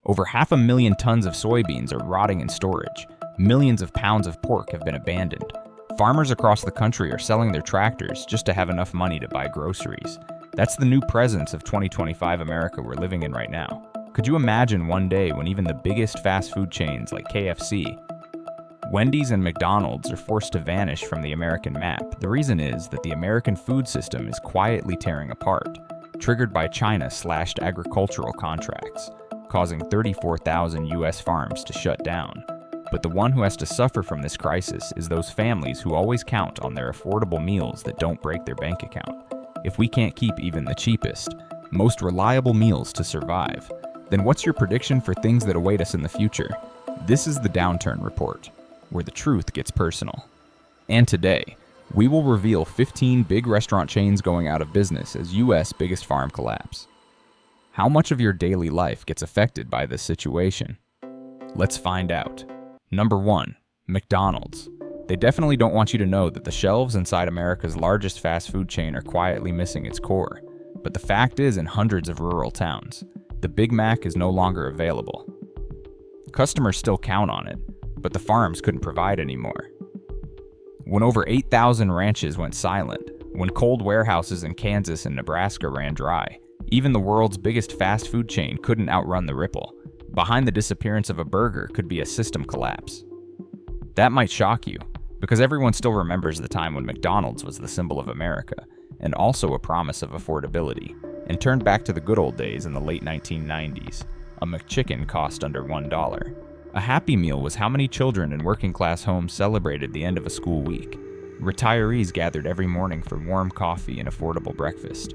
Over 500,000 tons of soybeans are rotting in storage. Millions of pounds of pork have been abandoned. Farmers across the country are selling their tractors just to have enough money to buy groceries. That's the new presence of 2025 America we're living in right now. Could you imagine one day when even the biggest fast food chains like KFC, Wendys, and McDonald's are forced to vanish from the American map? The reason is that the American food system is quietly tearing apart, triggered by China-slashed agricultural contracts, causing 34,000 US farms to shut down. But the one who has to suffer from this crisis is those families who always count on their affordable meals that don't break their bank account. If we can't keep even the cheapest, most reliable meals to survive, then what's your prediction for things that await us in the future? This is the Downturn Report, where the truth gets personal. And today, we will reveal 15 big restaurant chains going out of business as US biggest farm collapse. How much of your daily life gets affected by this situation? Let's find out. Number 1. McDonald's. They definitely don't want you to know that the shelves inside America's largest fast food chain are quietly missing its core. But the fact is, in hundreds of rural towns, the Big Mac is no longer available. Customers still count on it, but the farms couldn't provide anymore. When over 8,000 ranches went silent, when cold warehouses in Kansas and Nebraska ran dry, even the world's biggest fast food chain couldn't outrun the ripple. Behind the disappearance of a burger could be a system collapse. That might shock you, because everyone still remembers the time when McDonald's was the symbol of America, and also a promise of affordability, and turned back to the good old days in the late 1990s. A McChicken cost under $1. A Happy Meal was how many children in working-class homes celebrated the end of a school week. Retirees gathered every morning for warm coffee and affordable breakfast.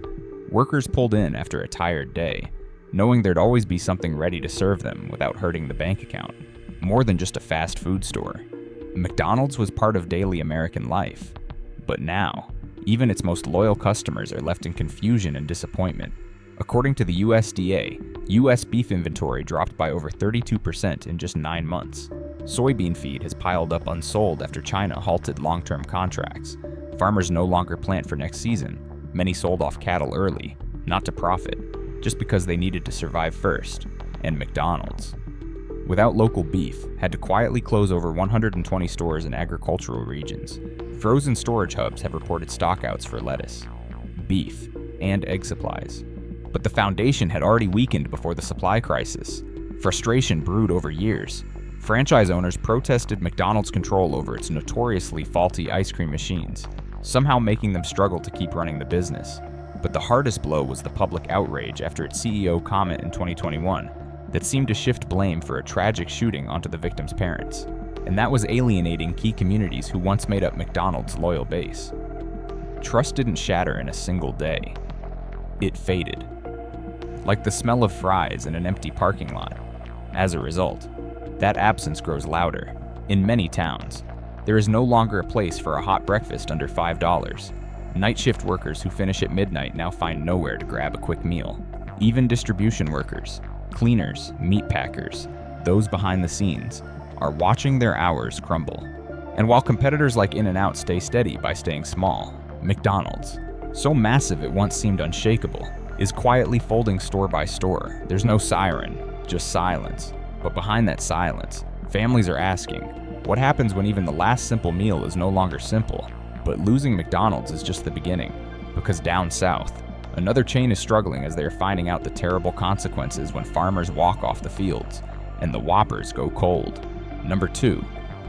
Workers pulled in after a tired day, knowing there'd always be something ready to serve them without hurting the bank account. More than just a fast food store, McDonald's was part of daily American life. But now, even its most loyal customers are left in confusion and disappointment. According to the USDA, US beef inventory dropped by over 32% in just 9 months. Soybean feed has piled up unsold after China halted long-term contracts. Farmers no longer plant for next season. Many sold off cattle early, not to profit, just because they needed to survive first. And McDonald's, without local beef, had to quietly close over 120 stores in agricultural regions. Frozen storage hubs have reported stockouts for lettuce, beef, and egg supplies. But the foundation had already weakened before the supply crisis. Frustration brewed over years. Franchise owners protested McDonald's control over its notoriously faulty ice cream machines, somehow making them struggle to keep running the business. But the hardest blow was the public outrage after its CEO comment in 2021 that seemed to shift blame for a tragic shooting onto the victim's parents. And that was alienating key communities who once made up McDonald's loyal base. Trust didn't shatter in a single day. It faded. Like the smell of fries in an empty parking lot. As a result, that absence grows louder. In many towns, there is no longer a place for a hot breakfast under $5. Night shift workers who finish at midnight now find nowhere to grab a quick meal. Even distribution workers, cleaners, meat packers, those behind the scenes, are watching their hours crumble. And while competitors like In-N-Out stay steady by staying small, McDonald's, so massive it once seemed unshakable, is quietly folding store by store. There's no siren, just silence. But behind that silence, families are asking, what happens when even the last simple meal is no longer simple? But losing McDonald's is just the beginning, because down south, another chain is struggling as they are finding out the terrible consequences when farmers walk off the fields, and the Whoppers go cold. Number 2,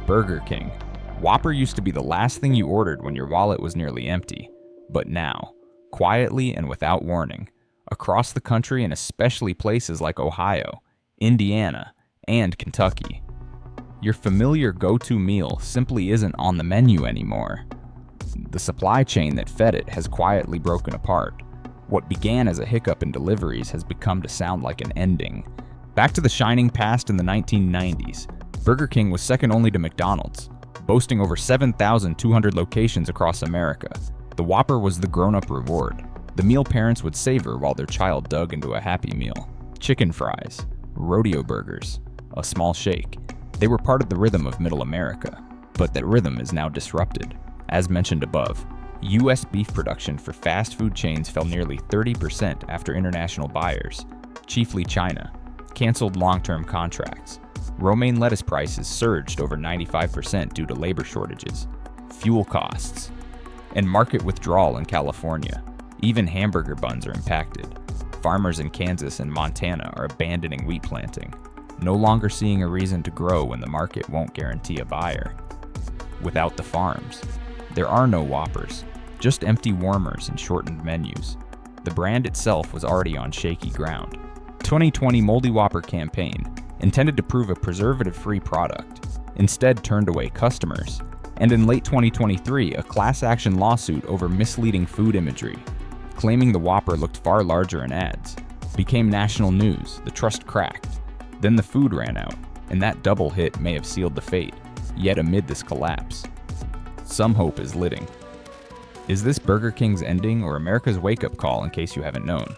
Burger King. Whopper used to be the last thing you ordered when your wallet was nearly empty. But now, quietly and without warning, across the country and especially places like Ohio, Indiana, and Kentucky, your familiar go-to meal simply isn't on the menu anymore. The supply chain that fed it has quietly broken apart. What began as a hiccup in deliveries has become to sound like an ending. Back to the shining past in the 1990s, Burger King was second only to McDonald's, boasting over 7,200 locations across America. The Whopper was the grown-up reward, the meal parents would savor while their child dug into a Happy Meal. Chicken fries, rodeo burgers, a small shake. They were part of the rhythm of Middle America, but that rhythm is now disrupted. As mentioned above, U.S. beef production for fast food chains fell nearly 30% after international buyers, chiefly China, canceled long-term contracts. Romaine lettuce prices surged over 95% due to labor shortages, fuel costs, and market withdrawal in California. Even hamburger buns are impacted. Farmers in Kansas and Montana are abandoning wheat planting, no longer seeing a reason to grow when the market won't guarantee a buyer. Without the farms, there are no Whoppers, just empty warmers and shortened menus. The brand itself was already on shaky ground. 2020 Moldy Whopper campaign, intended to prove a preservative-free product, instead turned away customers. And in late 2023, a class action lawsuit over misleading food imagery, claiming the Whopper looked far larger in ads, became national news. The trust cracked. Then the food ran out, and that double hit may have sealed the fate. Yet amid this collapse, some hope is living. Is this Burger King's ending or America's wake-up call, in case you haven't known?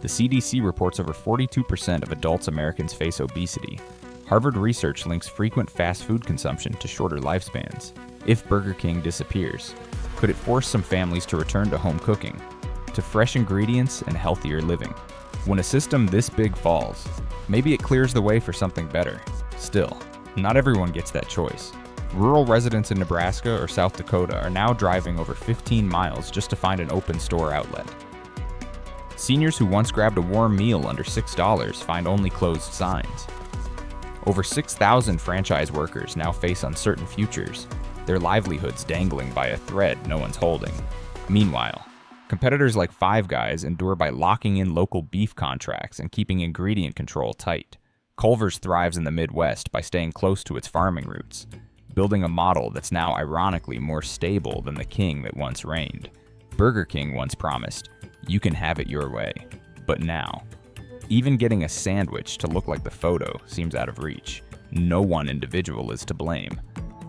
The CDC reports over 42% of adults Americans face obesity. Harvard research links frequent fast food consumption to shorter lifespans. If Burger King disappears, could it force some families to return to home cooking, to fresh ingredients and healthier living? When a system this big falls, maybe it clears the way for something better. Still, not everyone gets that choice. Rural residents in Nebraska or South Dakota are now driving over 15 miles just to find an open store outlet. Seniors who once grabbed a warm meal under $6 find only closed signs. Over 6,000 franchise workers now face uncertain futures, their livelihoods dangling by a thread no one's holding. Meanwhile, competitors like Five Guys endure by locking in local beef contracts and keeping ingredient control tight. Culver's thrives in the Midwest by staying close to its farming roots, building a model that's now ironically more stable than the king that once reigned. Burger King once promised, "You can have it your way." But now, even getting a sandwich to look like the photo seems out of reach. No one individual is to blame,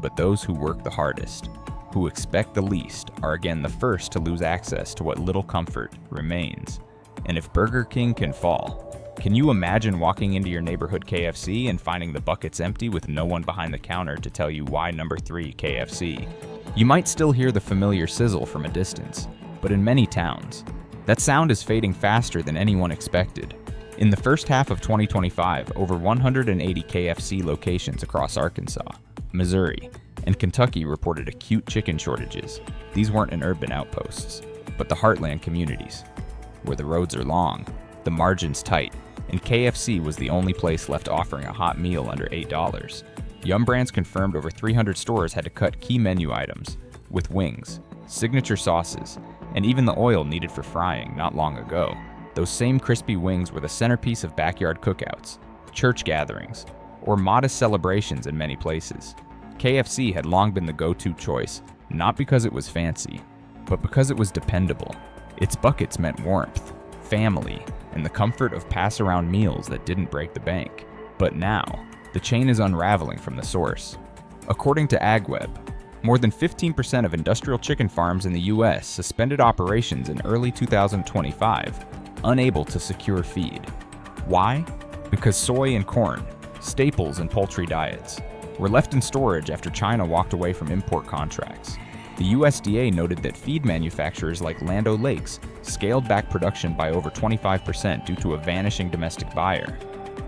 but those who work the hardest, who expect the least, are again the first to lose access to what little comfort remains. And if Burger King can fall, can you imagine walking into your neighborhood KFC and finding the buckets empty with no one behind the counter to tell you why number 3 KFC? You might still hear the familiar sizzle from a distance, but in many towns, that sound is fading faster than anyone expected. In the first half of 2025, over 180 KFC locations across Arkansas, Missouri, and Kentucky reported acute chicken shortages. These weren't in urban outposts, but the heartland communities, where the roads are long, the margins tight, and KFC was the only place left offering a hot meal under $8. Yum Brands confirmed over 300 stores had to cut key menu items, with wings, signature sauces, and even the oil needed for frying not long ago. Those same crispy wings were the centerpiece of backyard cookouts, church gatherings, or modest celebrations in many places. KFC had long been the go-to choice, not because it was fancy, but because it was dependable. Its buckets meant warmth, family, and the comfort of pass-around meals that didn't break the bank. But now, the chain is unraveling from the source. According to AgWeb, more than 15% of industrial chicken farms in the U.S. suspended operations in early 2025, unable to secure feed. Why? Because soy and corn, staples in poultry diets, were left in storage after China walked away from import contracts. The USDA noted that feed manufacturers like Land O'Lakes scaled back production by over 25% due to a vanishing domestic buyer.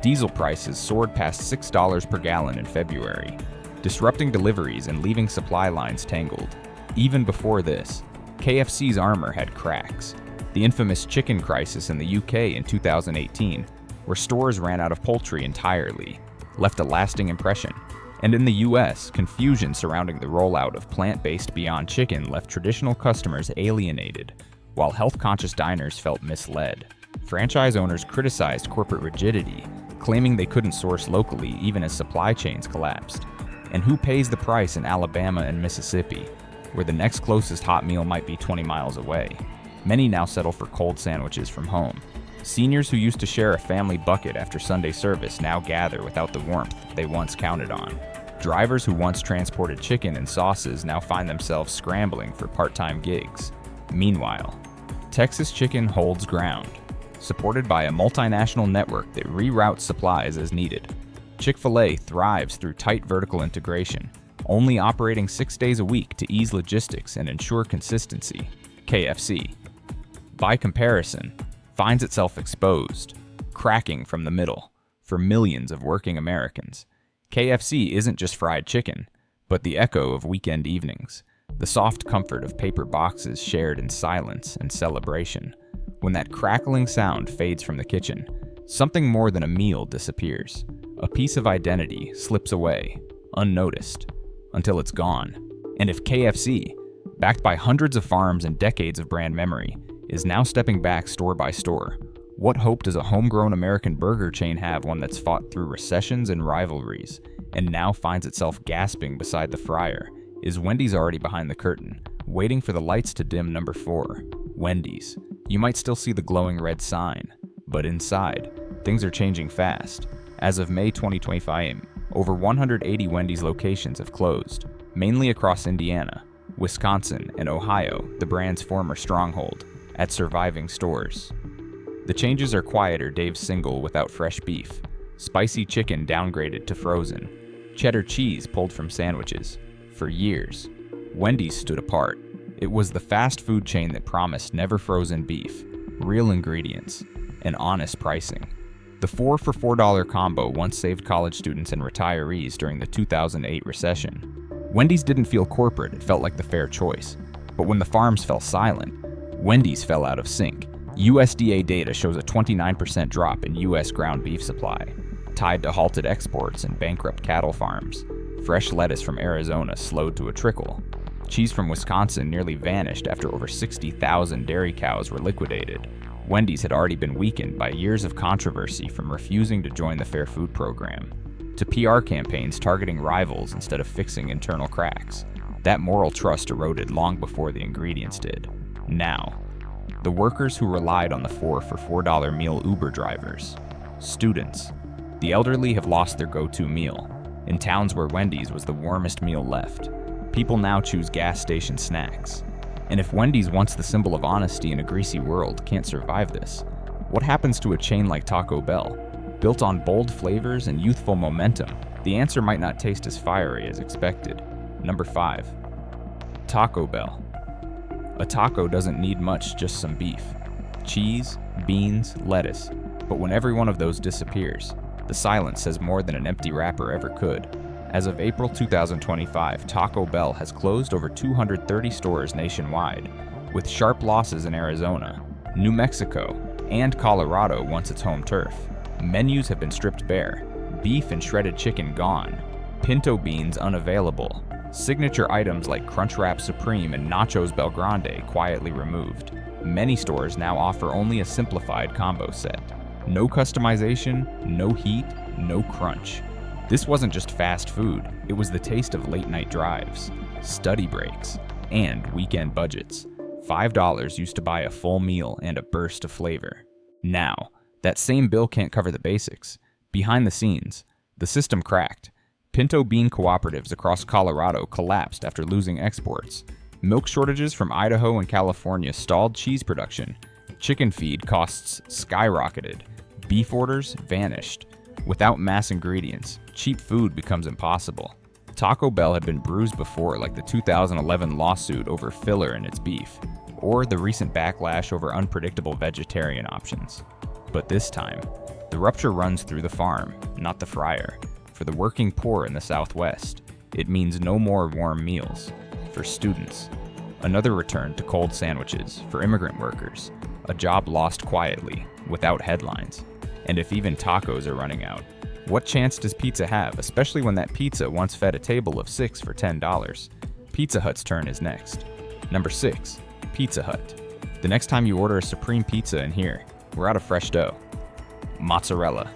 Diesel prices soared past $6 per gallon in February, disrupting deliveries and leaving supply lines tangled. Even before this, KFC's armor had cracks. The infamous chicken crisis in the UK in 2018, where stores ran out of poultry entirely, left a lasting impression. And in the US, confusion surrounding the rollout of plant-based Beyond Chicken left traditional customers alienated, while health-conscious diners felt misled. Franchise owners criticized corporate rigidity, claiming they couldn't source locally even as supply chains collapsed. And who pays the price in Alabama and Mississippi, where the next closest hot meal might be 20 miles away? Many now settle for cold sandwiches from home. Seniors who used to share a family bucket after Sunday service now gather without the warmth they once counted on. Drivers who once transported chicken and sauces now find themselves scrambling for part-time gigs. Meanwhile, Texas Chicken holds ground, supported by a multinational network that reroutes supplies as needed. Chick-fil-A thrives through tight vertical integration, only operating 6 days a week to ease logistics and ensure consistency. KFC, by comparison, finds itself exposed, cracking from the middle, for millions of working Americans. KFC isn't just fried chicken, but the echo of weekend evenings, the soft comfort of paper boxes shared in silence and celebration. When that crackling sound fades from the kitchen, something more than a meal disappears. A piece of identity slips away, unnoticed, until it's gone. And if KFC, backed by hundreds of farms and decades of brand memory, is now stepping back store by store, what hope does a homegrown American burger chain have, one that's fought through recessions and rivalries, and now finds itself gasping beside the fryer? Is Wendy's already behind the curtain, waiting for the lights to dim? Number 4. Wendys. You might still see the glowing red sign, but inside, things are changing fast. As of May 2025, over 180 Wendy's locations have closed, mainly across Indiana, Wisconsin, and Ohio, the brand's former stronghold, at surviving stores. The changes are quieter Dave's single without fresh beef, spicy chicken downgraded to frozen, cheddar cheese pulled from sandwiches. For years, Wendy's stood apart. It was the fast food chain that promised never frozen beef, real ingredients, and honest pricing. The 4 for $4 combo once saved college students and retirees during the 2008 recession. Wendy's didn't feel corporate, it felt like the fair choice. But when the farms fell silent, Wendy's fell out of sync. USDA data shows a 29% drop in U.S. ground beef supply, tied to halted exports and bankrupt cattle farms. Fresh lettuce from Arizona slowed to a trickle. Cheese from Wisconsin nearly vanished after over 60,000 dairy cows were liquidated. Wendy's had already been weakened by years of controversy, from refusing to join the Fair Food Program to PR campaigns targeting rivals instead of fixing internal cracks. That moral trust eroded long before the ingredients did. Now, the workers who relied on the 4 for $4 meal Uber drivers, students, the elderly have lost their go-to meal. In towns where Wendy's was the warmest meal left, people now choose gas station snacks. And if Wendy's, once the symbol of honesty in a greasy world, can't survive this, what happens to a chain like Taco Bell? Built on bold flavors and youthful momentum, the answer might not taste as fiery as expected. Number 5. Taco Bell. A taco doesn't need much, just some beef, cheese, beans, lettuce. But when every one of those disappears, the silence says more than an empty wrapper ever could. As of April 2025, Taco Bell has closed over 230 stores nationwide, with sharp losses in Arizona, New Mexico, and Colorado once its home turf. Menus have been stripped bare, beef and shredded chicken gone, pinto beans unavailable, signature items like Crunchwrap Supreme and Nachos Belgrande quietly removed. Many stores now offer only a simplified combo set. No customization, no heat, no crunch. This wasn't just fast food, it was the taste of late-night drives, study breaks, and weekend budgets. $5 used to buy a full meal and a burst of flavor. Now, that same bill can't cover the basics. Behind the scenes, the system cracked. Pinto bean cooperatives across Colorado collapsed after losing exports. Milk shortages from Idaho and California stalled cheese production. Chicken feed costs skyrocketed. Beef orders vanished. Without mass ingredients, cheap food becomes impossible. Taco Bell had been bruised before, like the 2011 lawsuit over filler in its beef, or the recent backlash over unpredictable vegetarian options. But this time, the rupture runs through the farm, not the fryer. For the working poor in the Southwest, it means no more warm meals. For students, another return to cold sandwiches. For immigrant workers, a job lost quietly, without headlines. And if even tacos are running out, what chance does pizza have, especially when that pizza once fed a table of 6 for $10? Pizza Hut's turn is next. Number 6. Pizza Hut. The next time you order a supreme pizza in here, we're out of fresh dough, mozzarella,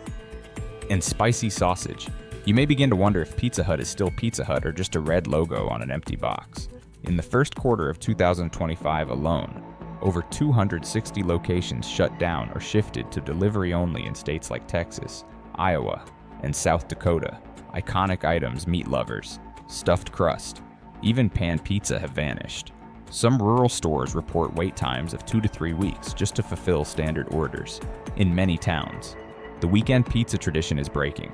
and spicy sausage. You may begin to wonder if Pizza Hut is still Pizza Hut or just a red logo on an empty box. In the first quarter of 2025 alone, over 260 locations shut down or shifted to delivery only in states like Texas, Iowa, and South Dakota. Iconic items, meat lovers, stuffed crust, even pan pizza have vanished. Some rural stores report wait times of 2 to 3 weeks just to fulfill standard orders. In many towns, the weekend pizza tradition is breaking.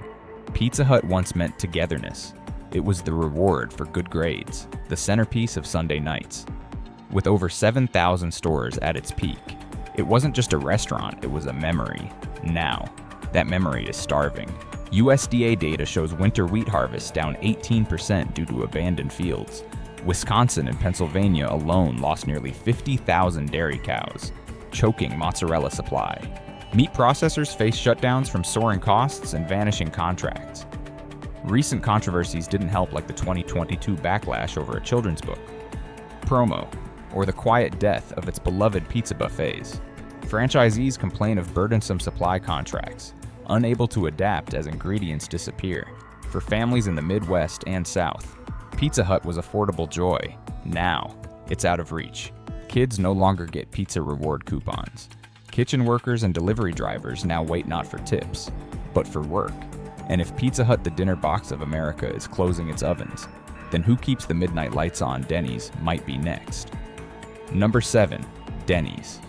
Pizza Hut once meant togetherness. It was the reward for good grades, the centerpiece of Sunday nights. With over 7,000 stores at its peak, it wasn't just a restaurant, it was a memory. Now, That memory is starving. USDA data shows winter wheat harvest down 18% due to abandoned fields. Wisconsin and Pennsylvania alone lost nearly 50,000 dairy cows, choking mozzarella supply. Meat processors face shutdowns from soaring costs and vanishing contracts. Recent controversies didn't help, like the 2022 backlash over a children's book. Promo, or the quiet death of its beloved pizza buffets. Franchisees complain of burdensome supply contracts, unable to adapt as ingredients disappear. For families in the Midwest and South, Pizza Hut was affordable joy. Now, it's out of reach. Kids no longer get pizza reward coupons. Kitchen workers and delivery drivers now wait not for tips, but for work. And if Pizza Hut, the dinner box of America, is closing its ovens, then who keeps the midnight lights on? Dennys might be next. Number 7. Dennys.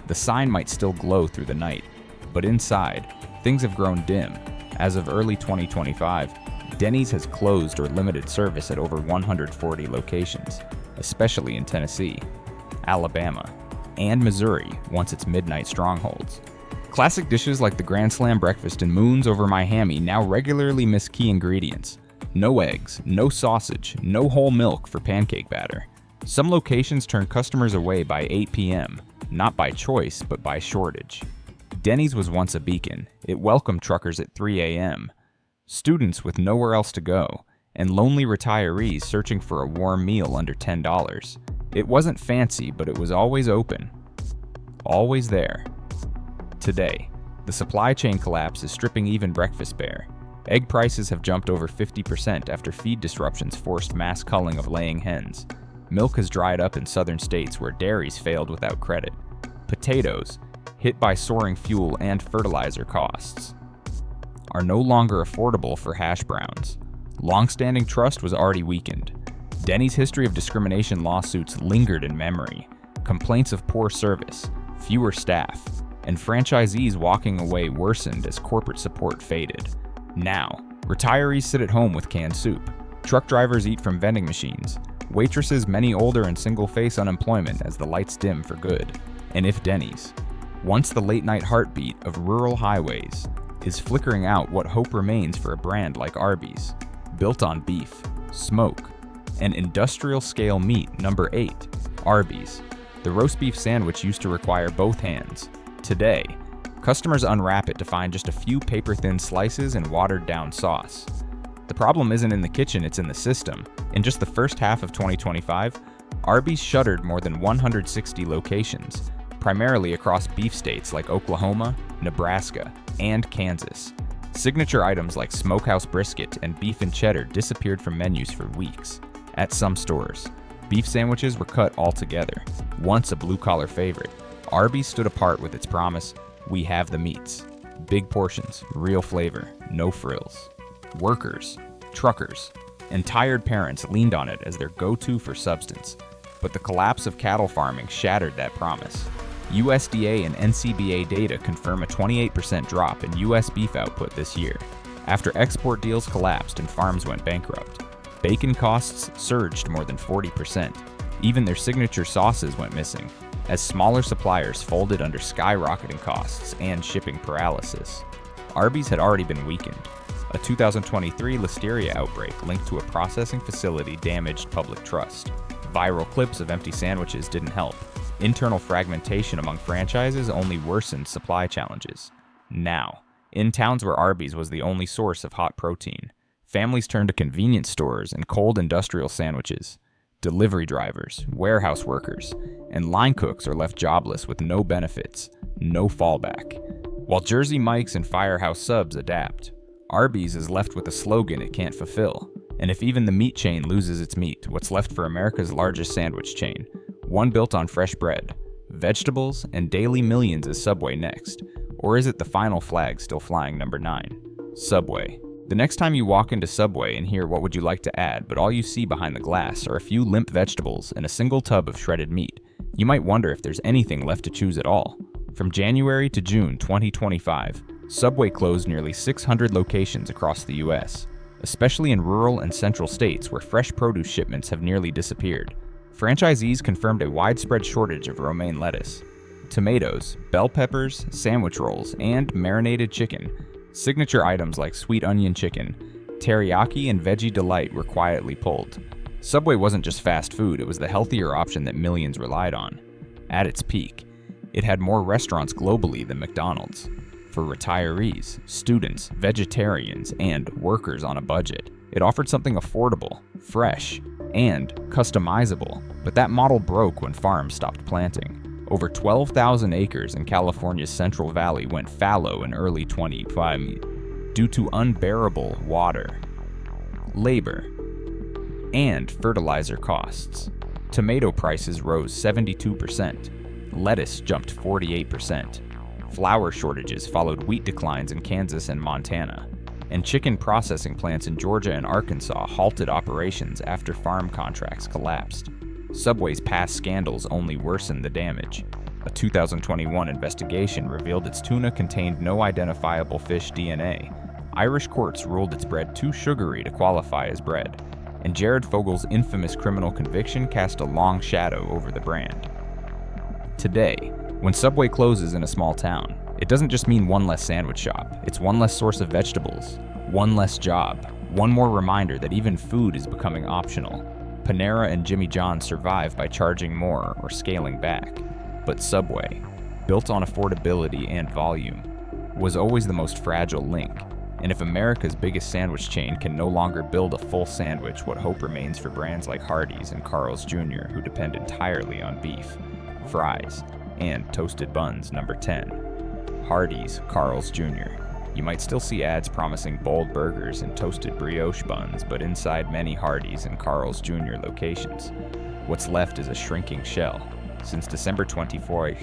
The sign might still glow through the night, but inside, things have grown dim. As of early 2025, Dennys has closed or limited service at over 140 locations, especially in Tennessee, Alabama, and Missouri, once its midnight strongholds. Classic dishes like the Grand Slam breakfast and moons over my hammy now regularly miss key ingredients. No eggs, no sausage, no whole milk for pancake batter. Some locations turn customers away by 8 p.m., not by choice, but by shortage. Dennys was once a beacon. It welcomed truckers at 3 a.m., students with nowhere else to go, and lonely retirees searching for a warm meal under $10. It wasn't fancy, but it was always open. Always there. Today, the supply chain collapse is stripping even breakfast bare. Egg prices have jumped over 50% after feed disruptions forced mass culling of laying hens. Milk has dried up in southern states where dairies failed without credit. Potatoes, hit by soaring fuel and fertilizer costs, are no longer affordable for hash browns. Long-standing trust was already weakened. Dennys' history of discrimination lawsuits lingered in memory. Complaints of poor service, fewer staff, and franchisees walking away worsened as corporate support faded. Now, retirees sit at home with canned soup. Truck drivers eat from vending machines. Waitresses, many older and single, face unemployment as the lights dim for good. And if Dennys, once the late-night heartbeat of rural highways, is flickering out, what hope remains for a brand like Arby's, built on beef, smoke, and industrial-scale meat? Number 8. Arby's. The roast beef sandwich used to require both hands. Today, customers unwrap it to find just a few paper-thin slices and watered-down sauce. The problem isn't in the kitchen, it's in the system. In just the first half of 2025, Arby's shuttered more than 160 locations, primarily across beef states like Oklahoma, Nebraska, and Kansas. Signature items like smokehouse brisket and beef and cheddar disappeared from menus for weeks. At some stores, beef sandwiches were cut altogether. Once a blue-collar favorite, Arby's stood apart with its promise, "We have the meats." Big portions, real flavor, no frills. Workers, truckers, and tired parents leaned on it as their go-to for substance. But the collapse of cattle farming shattered that promise. USDA and NCBA data confirm a 28% drop in U.S. beef output this year, after export deals collapsed and farms went bankrupt. Bacon costs surged more than 40%. Even their signature sauces went missing, as smaller suppliers folded under skyrocketing costs and shipping paralysis. Arby's had already been weakened. A 2023 listeria outbreak linked to a processing facility damaged public trust. Viral clips of empty sandwiches didn't help. Internal fragmentation among franchises only worsened supply challenges. Now, in towns where Arby's was the only source of hot protein, families turned to convenience stores and cold industrial sandwiches. Delivery drivers, warehouse workers, and line cooks are left jobless with no benefits, no fallback. While Jersey Mike's and Firehouse Subs adapt, Arby's is left with a slogan it can't fulfill. And if even the meat chain loses its meat, what's left for America's largest sandwich chain? One built on fresh bread, vegetables, and daily millions. Is Subway next? Or is it the final flag still flying? Number 9. Subway. The next time you walk into Subway and hear "what would you like to add," but all you see behind the glass are a few limp vegetables and a single tub of shredded meat, you might wonder if there's anything left to choose at all. From January to June 2025, Subway closed nearly 600 locations across the U.S., especially in rural and central states where fresh produce shipments have nearly disappeared. Franchisees confirmed a widespread shortage of romaine lettuce. tomatoes, bell peppers, sandwich rolls, and marinated chicken. Signature items like sweet onion chicken, teriyaki, and veggie delight were quietly pulled. Subway wasn't just fast food, it was the healthier option that millions relied on. At its peak, it had more restaurants globally than McDonald's. For retirees, students, vegetarians, and workers on a budget, it offered something affordable, fresh, and customizable. But that model broke when farms stopped planting. Over 12,000 acres in California's Central Valley went fallow in early 2025 due to unbearable water, labor, and fertilizer costs. Tomato prices rose 72%, lettuce jumped 48%, flour shortages followed wheat declines in Kansas and Montana, and chicken processing plants in Georgia and Arkansas halted operations after farm contracts collapsed. Subway's past scandals only worsened the damage. A 2021 investigation revealed its tuna contained no identifiable fish DNA. Irish courts ruled its bread too sugary to qualify as bread, and Jared Fogel's infamous criminal conviction cast a long shadow over the brand. Today, when Subway closes in a small town, it doesn't just mean one less sandwich shop, it's one less source of vegetables, one less job, one more reminder that even food is becoming optional. Panera and Jimmy John's survive by charging more or scaling back. But Subway, built on affordability and volume, was always the most fragile link. And if America's biggest sandwich chain can no longer build a full sandwich, what hope remains for brands like Hardee's and Carl's Jr., who depend entirely on beef, fries, and toasted buns? Number 10. Hardee's, Carl's Jr. You might still see ads promising bold burgers and toasted brioche buns, but inside many Hardee's and Carl's Jr. locations, what's left is a shrinking shell. Since December 24,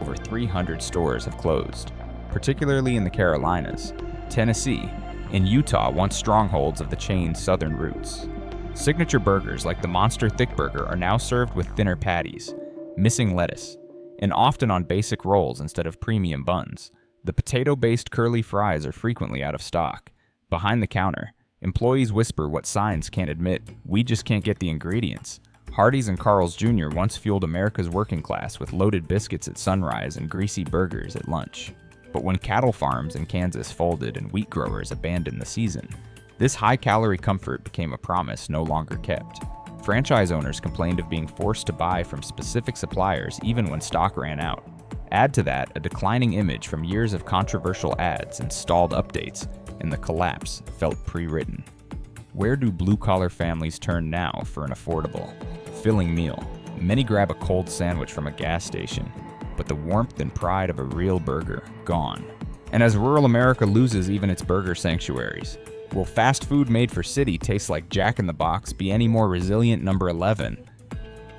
over 300 stores have closed, particularly in the Carolinas, Tennessee, and Utah, once strongholds of the chain's southern roots. Signature burgers like the Monster Thick Burger are now served with thinner patties, missing lettuce, and often on basic rolls instead of premium buns. The potato-based curly fries are frequently out of stock. Behind the counter, employees whisper what signs can't admit: "We just can't get the ingredients." Hardee's and Carl's Jr. once fueled America's working class with loaded biscuits at sunrise and greasy burgers at lunch. But when cattle farms in Kansas folded and wheat growers abandoned the season, this high-calorie comfort became a promise no longer kept. Franchise owners complained of being forced to buy from specific suppliers even when stock ran out. Add to that a declining image from years of controversial ads and stalled updates, and the collapse felt pre-written. Where do blue-collar families turn now for an affordable, filling meal? Many grab a cold sandwich from a gas station, but the warmth and pride of a real burger, gone. And as rural America loses even its burger sanctuaries, will fast food made for city taste like Jack in the Box be any more resilient? Number 11.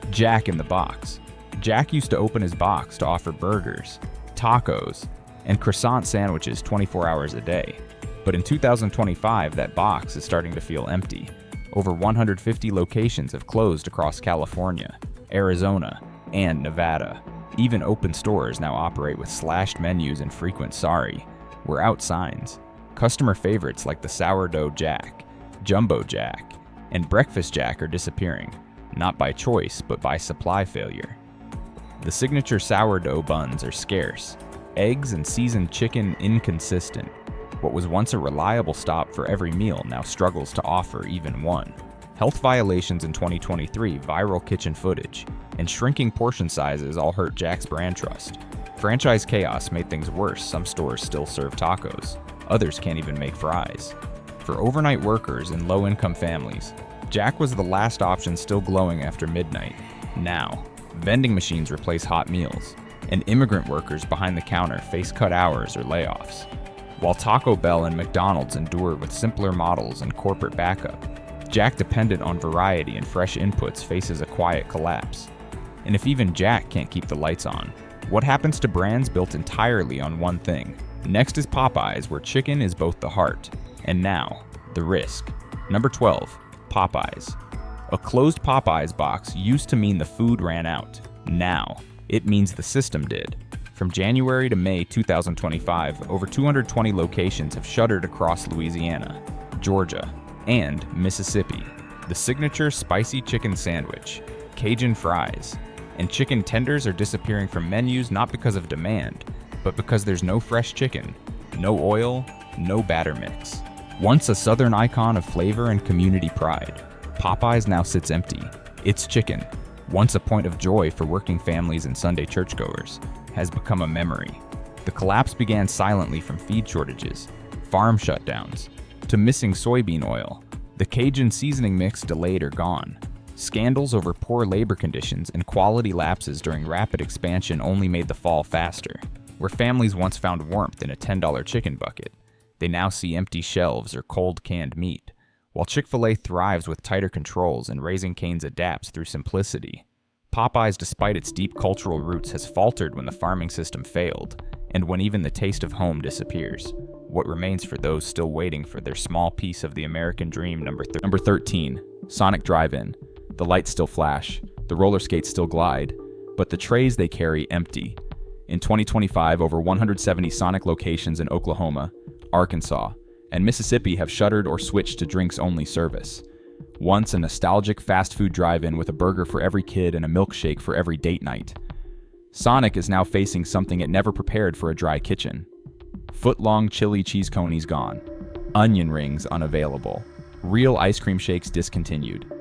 Jack in the Box. Jack used to open his box to offer burgers, tacos, and croissant sandwiches 24 hours a day. But in 2025, that box is starting to feel empty. Over 150 locations have closed across California, Arizona, and Nevada. Even open stores now operate with slashed menus and frequent "sorry, we're out" signs. Customer favorites like the Sourdough Jack, Jumbo Jack, and Breakfast Jack are disappearing, not by choice, but by supply failure. The signature sourdough buns are scarce, eggs and seasoned chicken inconsistent. What was once a reliable stop for every meal now struggles to offer even one. Health violations in 2023, viral kitchen footage, and shrinking portion sizes all hurt Jack's brand trust. Franchise chaos made things worse. Some stores still serve tacos. Others can't even make fries. For overnight workers and low-income families, Jack was the last option still glowing after midnight. Now, vending machines replace hot meals, and immigrant workers behind the counter face cut hours or layoffs. While Taco Bell and McDonald's endure with simpler models and corporate backup, Jack, dependent on variety and fresh inputs, faces a quiet collapse. And if even Jack can't keep the lights on, what happens to brands built entirely on one thing? Next is Popeyes, where chicken is both the heart, and now, the risk. Number 12, Popeyes. A closed Popeyes box used to mean the food ran out. Now, it means the system did. From January to May 2025, over 220 locations have shuttered across Louisiana, Georgia, and Mississippi. The signature spicy chicken sandwich, Cajun fries, And chicken tenders are disappearing from menus not because of demand, but because there's no fresh chicken, no oil, no batter mix. Once a southern icon of flavor and community pride, Popeyes now sits empty. Its chicken, once a point of joy for working families and Sunday churchgoers, has become a memory. The collapse began silently from feed shortages, farm shutdowns, to missing soybean oil. The Cajun seasoning mix delayed or gone. Scandals over poor labor conditions and quality lapses during rapid expansion only made the fall faster. Where families once found warmth in a $10 chicken bucket, they now see empty shelves or cold canned meat. While Chick-fil-A thrives with tighter controls and Raising Cane's adapts through simplicity, Popeyes, despite its deep cultural roots, has faltered when the farming system failed, and when even the taste of home disappears. What remains for those still waiting for their small piece of the American dream? Number 13, Sonic DriveIn. The lights still flash, the roller skates still glide, but the trays they carry empty. In 2025, over 170 Sonic locations in Oklahoma, Arkansas, and Mississippi have shuttered or switched to drinks-only service. Once a nostalgic fast food drive-in with a burger for every kid and a milkshake for every date night, Sonic is now facing something it never prepared for a dry kitchen. Foot-long chili cheese conies gone, onion rings unavailable, real ice cream shakes discontinued.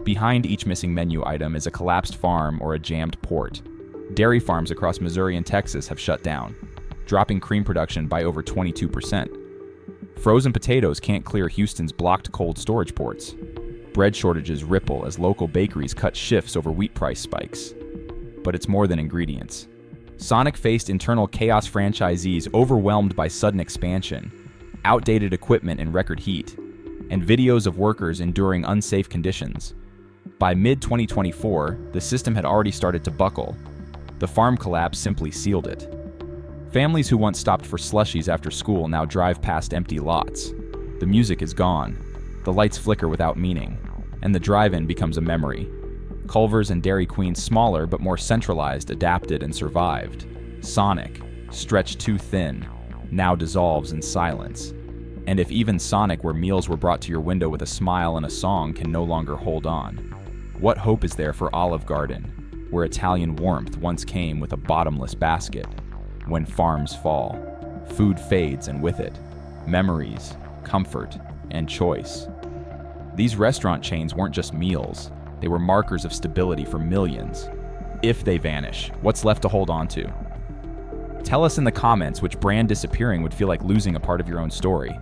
Behind each missing menu item is a collapsed farm or a jammed port. Dairy farms across Missouri and Texas have shut down, dropping cream production by over 22%. Frozen potatoes can't clear Houston's blocked cold storage ports. Bread shortages ripple as local bakeries cut shifts over wheat price spikes. But it's more than ingredients. Sonic faced internal chaos, franchisees overwhelmed by sudden expansion, outdated equipment in record heat, and videos of workers enduring unsafe conditions. By mid-2024, the system had already started to buckle. The farm collapse simply sealed it. Families who once stopped for slushies after school now drive past empty lots. The music is gone, the lights flicker without meaning, and the drive-in becomes a memory. Culver's and Dairy Queen, smaller but more centralized, adapted and survived. Sonic, stretched too thin, now dissolves in silence. And if even Sonic, where meals were brought to your window with a smile and a song, can no longer hold on, what hope is there for Olive Garden, where Italian warmth once came with a bottomless basket? When farms fall, food fades, and with it, memories, comfort, and choice. These restaurant chains weren't just meals, they were markers of stability for millions. If they vanish, what's left to hold on to? Tell us in the comments which brand disappearing would feel like losing a part of your own story.